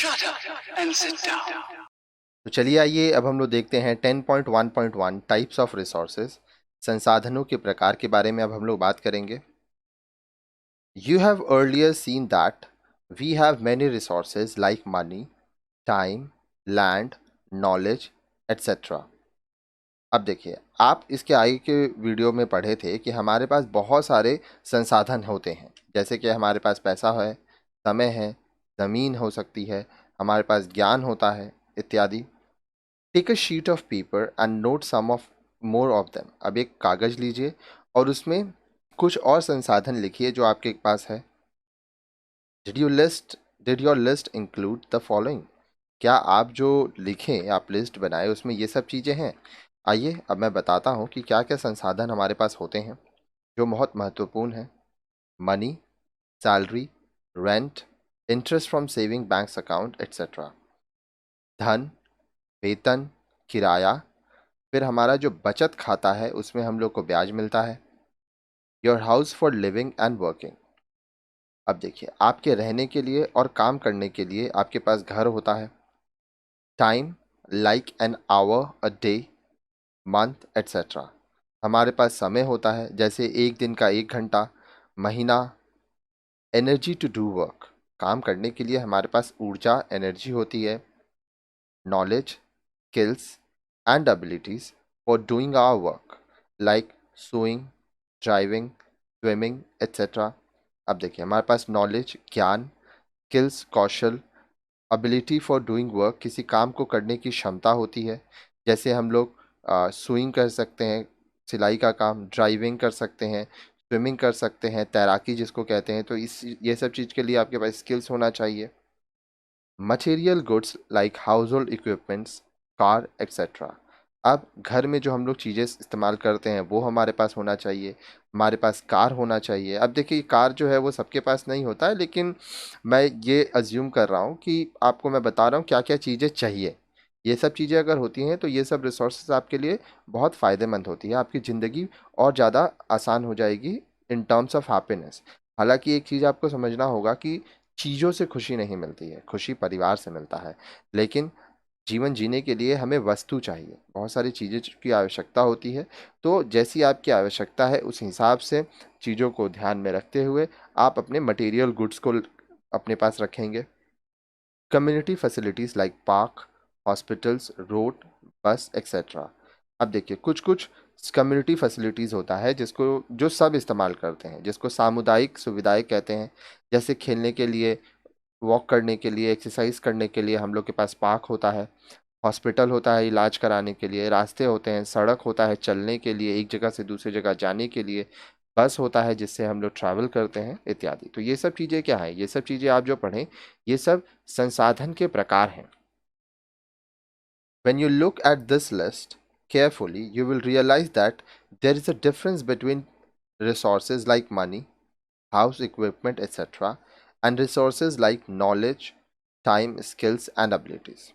Shut up and sit down. तो चलिए आइए अब हम लोग देखते हैं 10.1.1 टाइप्स ऑफ रिसोर्सेज, संसाधनों के प्रकार के बारे में अब हम लोग बात करेंगे। You have earlier seen that we have many resources like money, time, land, knowledge etcetera. अब देखिए, आप इसके आगे के वीडियो में पढ़े थे कि हमारे पास बहुत सारे संसाधन होते हैं, जैसे कि हमारे पास पैसा है, समय है, ज़मीन हो सकती है, हमारे पास ज्ञान होता है इत्यादि। Take a sheet of paper and note some of more of them. अब एक कागज लीजिए और उसमें कुछ और संसाधन लिखिए जो आपके पास है। Did your list include the following? क्या आप जो लिखें, आप लिस्ट बनाए, उसमें ये सब चीज़ें हैं? आइए अब मैं बताता हूँ कि क्या क्या संसाधन हमारे पास होते हैं जो बहुत महत्वपूर्ण है। Money, salary, rent, interest from saving banks account etcetera. धन, वेतन, किराया, फिर हमारा जो बचत खाता है उसमें हम लोग को ब्याज मिलता है। Your house for living and working. अब देखिए, आपके रहने के लिए और काम करने के लिए आपके पास घर होता है। Time, like an hour, a day, month etcetera. हमारे पास समय होता है, जैसे एक दिन का 1 घंटा, महीना। एनर्जी टू डू वर्क, काम करने के लिए हमारे पास ऊर्जा, एनर्जी होती है। Knowledge, skills and abilities for doing our work like sewing, driving, swimming etcetera. अब देखिए, हमारे पास नॉलेज, ज्ञान, स्किल्स, कौशल, एबिलिटी फॉर डूइंग वर्क, किसी काम को करने की क्षमता होती है। जैसे हम लोग सुइंग कर सकते हैं, सिलाई का काम, ड्राइविंग कर सकते हैं, स्विमिंग कर सकते हैं, तैराकी जिसको कहते हैं। तो इस ये सब चीज़ के लिए आपके पास स्किल्स होना चाहिए। Material goods like house hold equipments, car etcetera. अब घर में जो हम लोग चीज़ें इस्तेमाल करते हैं वो हमारे पास होना चाहिए। हमारे पास कार होना चाहिए। अब देखिए, कार जो है वो सबके पास नहीं होता है, लेकिन मैं ये अज्यूम कर रहा हूँ कि आपको मैं बता रहा हूँ क्या क्या चीज़ें चाहिए। ये सब चीज़ें अगर होती हैं तो ये सब रिसोर्सेज आपके लिए बहुत फ़ायदेमंद होती है। आपकी ज़िंदगी और ज़्यादा आसान हो जाएगी इन टर्म्स ऑफ हैप्पीनेस। हालांकि एक चीज़ आपको समझना होगा कि चीज़ों से खुशी नहीं मिलती है, खुशी परिवार से मिलता है। लेकिन जीवन जीने के लिए हमें वस्तु चाहिए, बहुत सारी चीज़ें की आवश्यकता होती है। तो जैसी आपकी आवश्यकता है उस हिसाब से चीज़ों को ध्यान में रखते हुए आप अपने मटेरियल गुड्स को अपने पास रखेंगे। Community facilities like park, hospitals, road, बस एक्सेट्रा। अब देखिए, कुछ कुछ कम्युनिटी फैसिलिटीज़ होता है जिसको जो सब इस्तेमाल करते हैं, जिसको सामुदायिक सुविधाएं कहते हैं। जैसे खेलने के लिए, वॉक करने के लिए, एक्सरसाइज करने के लिए हम लोग के पास पार्क होता है। हॉस्पिटल होता है इलाज कराने के लिए, रास्ते होते हैं, सड़क होता है चलने के लिए, एक जगह से दूसरी जगह जाने के लिए, बस होता है जिससे हम लोग ट्रैवल करते हैं इत्यादि। तो ये सब चीज़ें क्या हैं? ये सब चीज़ें आप जो पढ़ें, ये सब संसाधन के प्रकार हैं। When you look at this list carefully, you will realize that there is a difference between resources like money, house equipment, etc., and resources like knowledge, time, skills, and abilities.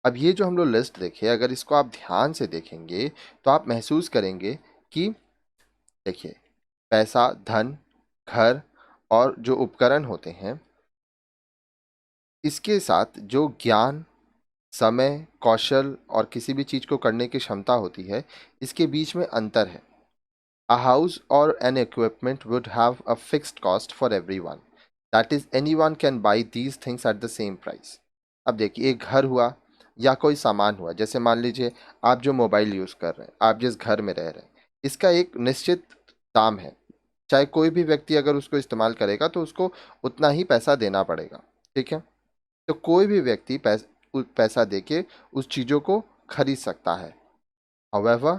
अब ये जो हम लोग लिस्ट देखे, अगर इसको आप ध्यान से देखेंगे तो आप महसूस करेंगे कि देखिए, पैसा, धन, घर और जो उपकरण होते हैं, इसके साथ जो ज्ञान, समय, कौशल और किसी भी चीज़ को करने की क्षमता होती है, इसके बीच में अंतर है। A house or an equipment would have a fixed cost for everyone. That is, anyone can buy these things at the same price. अब देखिए, एक घर हुआ या कोई सामान हुआ, जैसे मान लीजिए आप जो मोबाइल यूज़ कर रहे हैं, आप जिस घर में रह रहे हैं, इसका एक निश्चित दाम है। चाहे कोई भी व्यक्ति अगर उसको इस्तेमाल करेगा तो उसको उतना ही पैसा देना पड़ेगा। ठीक है? तो कोई भी व्यक्ति पैसा देके उस चीज़ों को खरीद सकता है। However,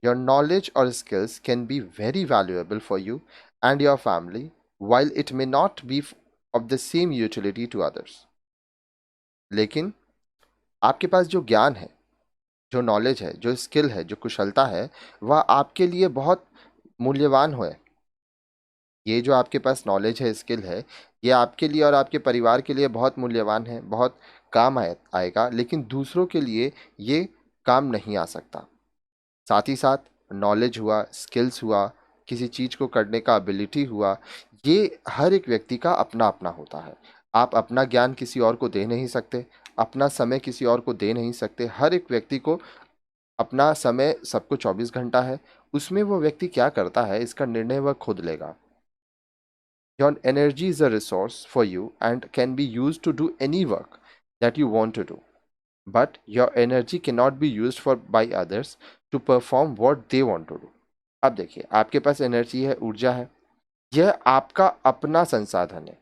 your knowledge or skills can be very valuable for you and your family, while it may not be of the same utility to others. लेकिन आपके पास जो ज्ञान है, जो नॉलेज है, जो स्किल है, जो कुशलता है, वह आपके लिए बहुत मूल्यवान है। ये जो आपके पास नॉलेज है, स्किल है, ये आपके लिए और आपके परिवार के लिए बहुत मूल्यवान है, बहुत काम आएगा, लेकिन दूसरों के लिए ये काम नहीं आ सकता। साथ ही साथ नॉलेज हुआ, स्किल्स हुआ, किसी चीज़ को करने का एबिलिटी हुआ, ये हर एक व्यक्ति का अपना अपना होता है। आप अपना ज्ञान किसी और को दे नहीं सकते, अपना समय किसी और को दे नहीं सकते। हर एक व्यक्ति को अपना समय, सबको 24 घंटा है, उसमें वो व्यक्ति क्या करता है इसका निर्णय वह खुद लेगा। Your energy is a resource for you and can be used to do any work that you want to do. But your energy cannot be used for by others to perform what they want to do. अब देखिए, आपके पास energy है, ऊर्जा है, यह आपका अपना संसाधन है।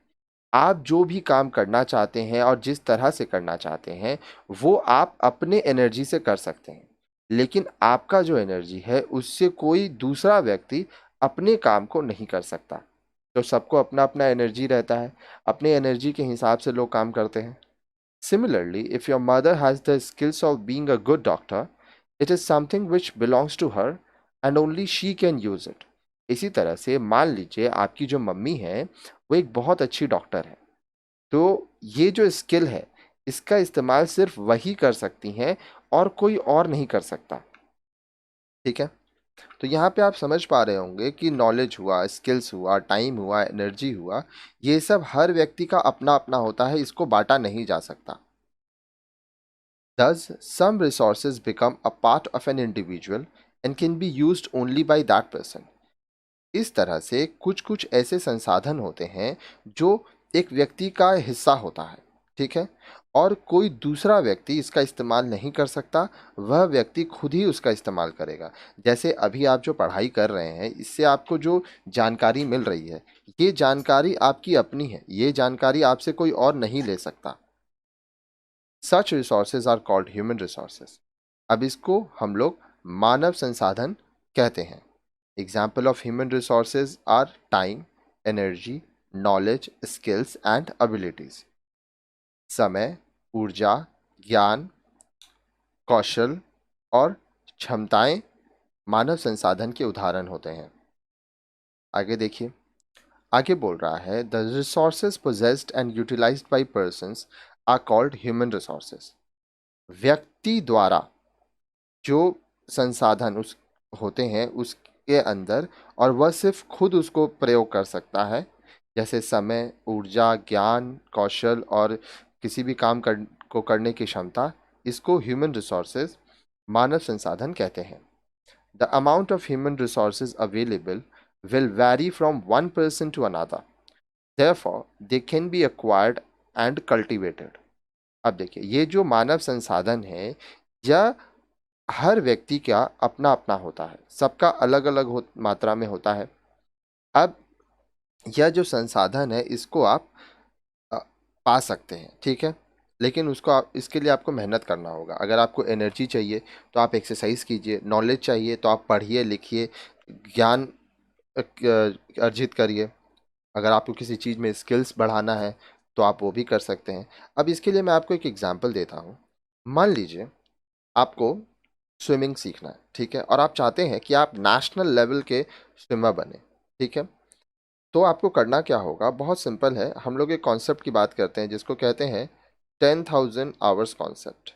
आप जो भी काम करना चाहते हैं और जिस तरह से करना चाहते हैं वो आप अपने एनर्जी से कर सकते हैं, लेकिन आपका जो एनर्जी है उससे कोई दूसरा व्यक्ति अपने काम को नहीं कर सकता। तो सबको अपना अपना एनर्जी रहता है, अपने एनर्जी के हिसाब से लोग काम करते हैं। Similarly, if your mother has the skills of being a good doctor, it is something which belongs to her and only she can use it. इसी तरह से मान लीजिए आपकी जो मम्मी है वो एक बहुत अच्छी डॉक्टर है, तो ये जो स्किल है इसका इस्तेमाल सिर्फ वही कर सकती हैं और कोई और नहीं कर सकता। ठीक है, तो यहाँ पे आप समझ पा रहे होंगे कि नॉलेज हुआ, स्किल्स हुआ, टाइम हुआ, एनर्जी हुआ, ये सब हर व्यक्ति का अपना अपना होता है, इसको बांटा नहीं जा सकता। Thus, some resources become a part of an individual and can be used only by that person. इस तरह से कुछ कुछ ऐसे संसाधन होते हैं जो एक व्यक्ति का हिस्सा होता है, ठीक है, और कोई दूसरा व्यक्ति इसका इस्तेमाल नहीं कर सकता, वह व्यक्ति खुद ही उसका इस्तेमाल करेगा। जैसे अभी आप जो पढ़ाई कर रहे हैं इससे आपको जो जानकारी मिल रही है ये जानकारी आपकी अपनी है, ये जानकारी आपसे कोई और नहीं ले सकता। Such resources are called human resources. अब इसको हम लोग मानव संसाधन कहते हैं। Example of human resources are time, energy, knowledge, skills and abilities. समय, ऊर्जा, ज्ञान, कौशल और क्षमताएं मानव संसाधन के उदाहरण होते हैं। आगे देखिए, आगे बोल रहा है the resources possessed and utilised by persons are called human resources. व्यक्ति द्वारा जो संसाधन उस होते हैं उसके अंदर और वह सिर्फ खुद उसको प्रयोग कर सकता है, जैसे समय, ऊर्जा, ज्ञान, कौशल और किसी भी काम को करने की क्षमता, इसको ह्यूमन रिसोर्सेज, मानव संसाधन कहते हैं। The amount of human resources available will vary from one person to another. Therefore, they can be acquired and cultivated. अब देखिए, ये जो मानव संसाधन है यह हर व्यक्ति का अपना अपना होता है, सबका अलग अलग मात्रा में होता है। अब यह जो संसाधन है इसको आप पा सकते हैं, ठीक है, लेकिन इसके लिए आपको मेहनत करना होगा। अगर आपको एनर्जी चाहिए तो आप एक्सरसाइज कीजिए, नॉलेज चाहिए तो आप पढ़िए लिखिए, ज्ञान अर्जित करिए। अगर आपको किसी चीज़ में स्किल्स बढ़ाना है तो आप वो भी कर सकते हैं। अब इसके लिए मैं आपको एक एग्जांपल देता हूँ। मान लीजिए आपको स्विमिंग सीखना है, ठीक है, और आप चाहते हैं कि आप नेशनल लेवल के स्विमर बने, ठीक है, तो आपको करना क्या होगा, बहुत सिंपल है। हम लोग एक कॉन्सेप्ट की बात करते हैं जिसको कहते हैं 10,000 आवर्स कॉन्सेप्ट,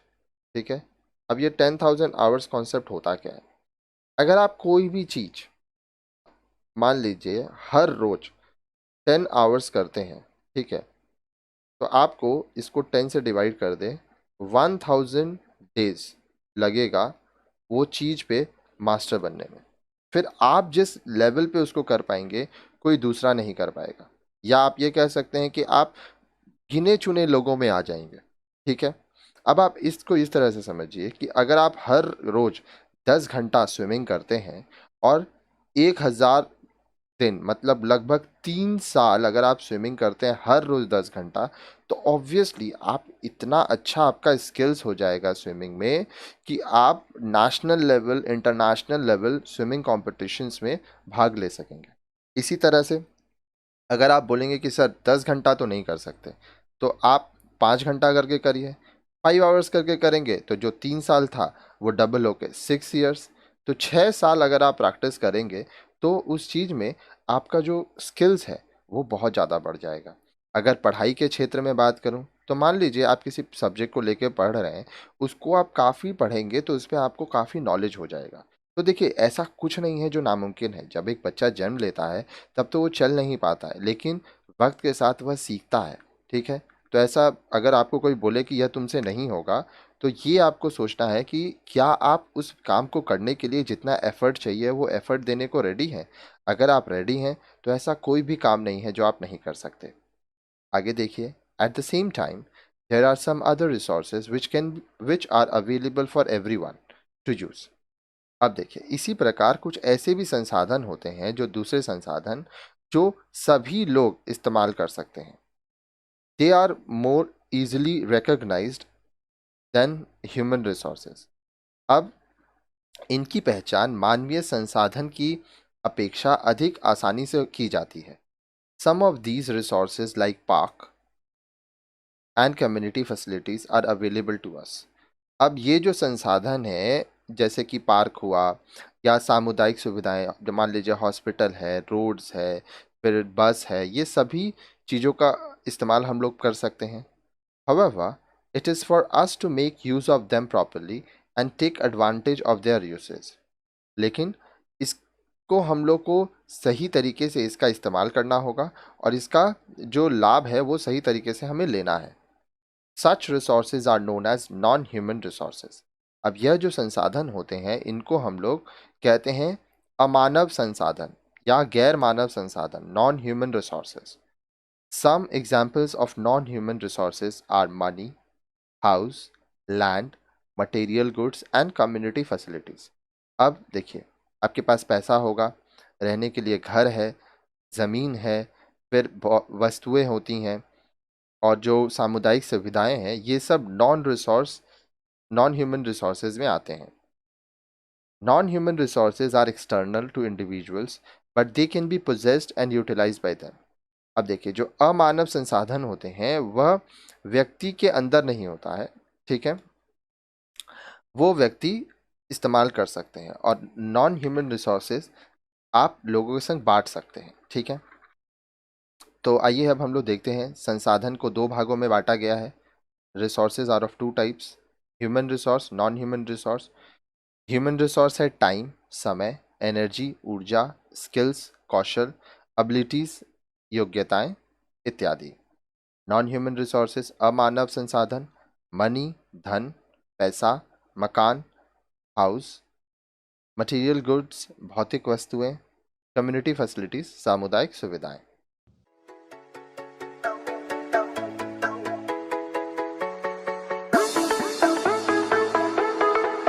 ठीक है। अब ये 10,000 आवर्स कॉन्सेप्ट होता क्या है, अगर आप कोई भी चीज़ मान लीजिए हर रोज 10 आवर्स करते हैं, ठीक है, तो आपको इसको 10 से डिवाइड कर दें, 1000 डेज लगेगा वो चीज़ पे मास्टर बनने में। फिर आप जिस लेवल पे उसको कर पाएंगे कोई दूसरा नहीं कर पाएगा, या आप ये कह सकते हैं कि आप गिने चुने लोगों में आ जाएंगे, ठीक है। अब आप इसको इस तरह से समझिए कि अगर आप हर रोज 10 घंटा स्विमिंग करते हैं और 1000 दिन मतलब लगभग 3 साल अगर आप स्विमिंग करते हैं हर रोज 10 घंटा, तो ऑब्वियसली आप इतना अच्छा आपका स्किल्स हो जाएगा स्विमिंग में कि आप national level, international level swimming competitions में भाग ले सकेंगे। इसी तरह से अगर आप बोलेंगे कि सर 10 घंटा तो नहीं कर सकते, तो आप 5 घंटा करके करिए, 5 आवर्स करके करेंगे तो जो 3 साल था वो डबल होके 6 ईयर्स, तो 6 साल अगर आप प्रैक्टिस करेंगे तो उस चीज़ में आपका जो स्किल्स है वो बहुत ज़्यादा बढ़ जाएगा। अगर पढ़ाई के क्षेत्र में बात करूं तो मान लीजिए आप किसी सब्जेक्ट को लेके पढ़ रहे हैं, उसको आप काफ़ी पढ़ेंगे तो उस पर आपको काफ़ी नॉलेज हो जाएगा। तो देखिए, ऐसा कुछ नहीं है जो नामुमकिन है। जब एक बच्चा जन्म लेता है तब तो वो चल नहीं पाता है, लेकिन वक्त के साथ वह सीखता है, ठीक है। तो ऐसा अगर आपको कोई बोले कि यह तुमसे नहीं होगा, तो ये आपको सोचना है कि क्या आप उस काम को करने के लिए जितना एफर्ट चाहिए वो एफर्ट देने को रेडी हैं। अगर आप रेडी हैं तो ऐसा कोई भी काम नहीं है जो आप नहीं कर सकते। आगे देखिए, at the same time there are some other resources which are available for everyone to use. अब देखिए, इसी प्रकार कुछ ऐसे भी संसाधन होते हैं जो दूसरे संसाधन जो सभी लोग इस्तेमाल कर सकते हैं। They are more easily recognized than human resources। अब इनकी पहचान मानवीय संसाधन की अपेक्षा अधिक आसानी से की जाती है। Some of these resources like park and community facilities are available to us. अब ये जो संसाधन है, जैसे कि पार्क हुआ या सामुदायिक सुविधाएं, जो मान लीजिए हॉस्पिटल है, रोड्स है, फिर बस है, ये सभी चीज़ों का इस्तेमाल हम लोग कर सकते हैं। However, it is for us to make use of them properly and take advantage of their uses। लेकिन इसको हम लोग को सही तरीके से इसका इस्तेमाल करना होगा और इसका जो लाभ है वो सही तरीके से हमें लेना है। Such resources are known as non-human resources। अब यह जो संसाधन होते हैं इनको हम लोग कहते हैं अमानव संसाधन या गैर मानव संसाधन, non human resources. Some examples of non-human resources are money, house, land, material goods and community facilities। अब देखिए, आपके पास पैसा होगा, रहने के लिए घर है, ज़मीन है, फिर वस्तुएं होती हैं और जो सामुदायिक सुविधाएं हैं, ये सब नॉन ह्यूमन रिसोर्सेज में आते हैं। Non human resources are external to individuals but they can be possessed and utilise by them. अब देखिए, जो अमानव संसाधन होते हैं वह व्यक्ति के अंदर नहीं होता है, ठीक है, वो व्यक्ति इस्तेमाल कर सकते हैं और नॉन ह्यूमन रिसोर्सेज आप लोगों के संग बांट सकते हैं, ठीक है। तो आइए अब हम लोग देखते हैं, संसाधन को दो भागों में बांटा गया है। Resources are of two types, human resource, non human resource. Human resource है टाइम, समय, एनर्जी, ऊर्जा, स्किल्स, कौशल, एबिलिटीज, योग्यताएं इत्यादि। नॉन ह्यूमन रिसोर्सेज अमानव संसाधन, मनी, धन, पैसा, मकान, हाउस, मटेरियल गुड्स, भौतिक वस्तुएं, कम्युनिटी फैसिलिटीज, सामुदायिक सुविधाएं।